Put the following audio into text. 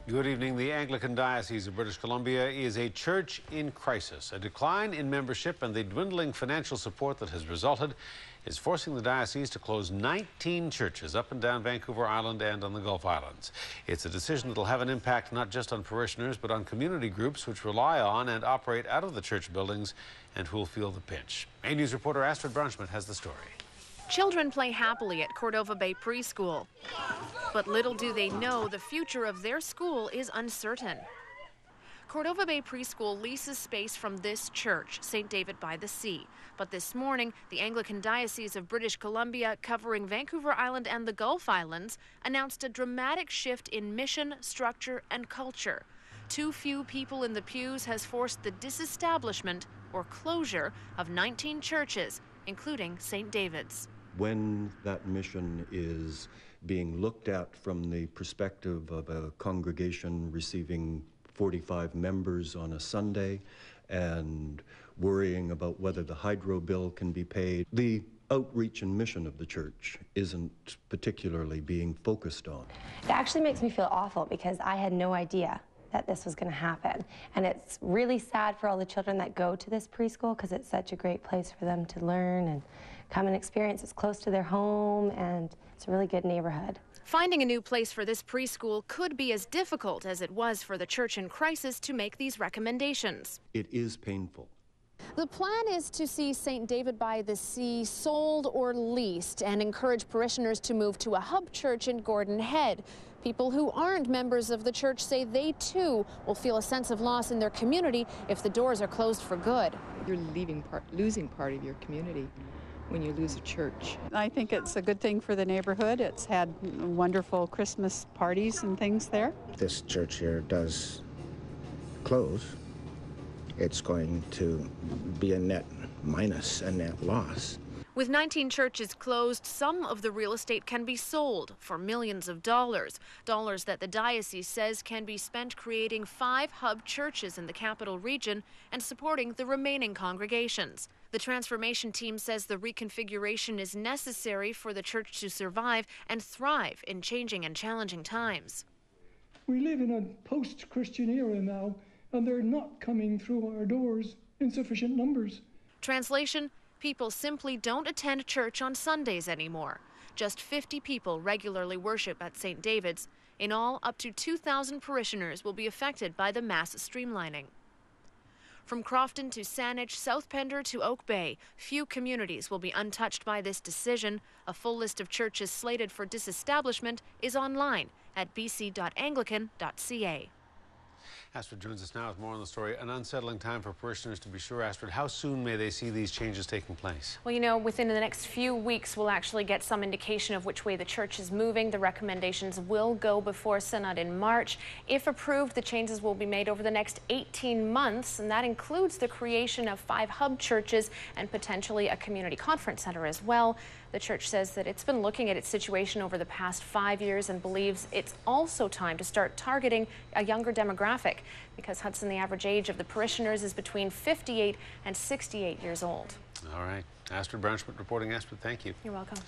Good evening. The Anglican Diocese of British Columbia is a church in crisis. A decline in membership and the dwindling financial support that has resulted is forcing the diocese to close 19 churches up and down Vancouver Island and on the Gulf Islands. It's a decision that will have an impact not just on parishioners, but on community groups which rely on and operate out of the church buildings and who will feel the pinch. A News reporter Astrid Brunschmidt has the story. Children play happily at Cordova Bay Preschool, but little do they know the future of their school is uncertain. Cordova Bay Preschool leases space from this church, St. David by the Sea. But this morning, the Anglican Diocese of British Columbia, covering Vancouver Island and the Gulf Islands, announced a dramatic shift in mission, structure, and culture. Too few people in the pews has forced the disestablishment, or closure, of 19 churches, including St. David's. When that mission is being looked at from the perspective of a congregation receiving 45 members on a Sunday and worrying about whether the hydro bill can be paid, the outreach and mission of the church isn't particularly being focused on. It actually makes me feel awful because I had no idea that this was going to happen. And it's really sad for all the children that go to this preschool because it's such a great place for them to learn and come and experience. It's close to their home and it's a really good neighborhood. Finding a new place for this preschool could be as difficult as it was for the church in crisis to make these recommendations. It is painful. The plan is to see St. David by the Sea sold or leased and encourage parishioners to move to a hub church in Gordon Head. People who aren't members of the church say they too will feel a sense of loss in their community if the doors are closed for good. You're losing part of your community when you lose a church. I think it's a good thing for the neighborhood. It's had wonderful Christmas parties and things there. This church here does close. It's going to be a net minus, a net loss. With 19 churches closed, some of the real estate can be sold for millions of dollars. Dollars that the diocese says can be spent creating 5 hub churches in the capital region and supporting the remaining congregations. The transformation team says the reconfiguration is necessary for the church to survive and thrive in changing and challenging times. We live in a post-Christian era now, and they're not coming through our doors in sufficient numbers. Translation: people simply don't attend church on Sundays anymore. Just 50 people regularly worship at St. David's. In all, up to 2,000 parishioners will be affected by the mass streamlining. From Crofton to Saanich, South Pender to Oak Bay, few communities will be untouched by this decision. A full list of churches slated for disestablishment is online at bc.anglican.ca. Astrid joins us now with more on the story. An unsettling time for parishioners, to be sure. Astrid, how soon may they see these changes taking place? Well, you know, within the next few weeks, we'll actually get some indication of which way the church is moving. The recommendations will go before Synod in March. If approved, the changes will be made over the next 18 months, and that includes the creation of 5 hub churches and potentially a community conference center as well. The church says that it's been looking at its situation over the past 5 years and believes it's also time to start targeting a younger demographic, because Hudson, the average age of the parishioners is between 58 and 68 years old. All right. Astrid Brunschmidt reporting. Astrid, thank you. You're welcome.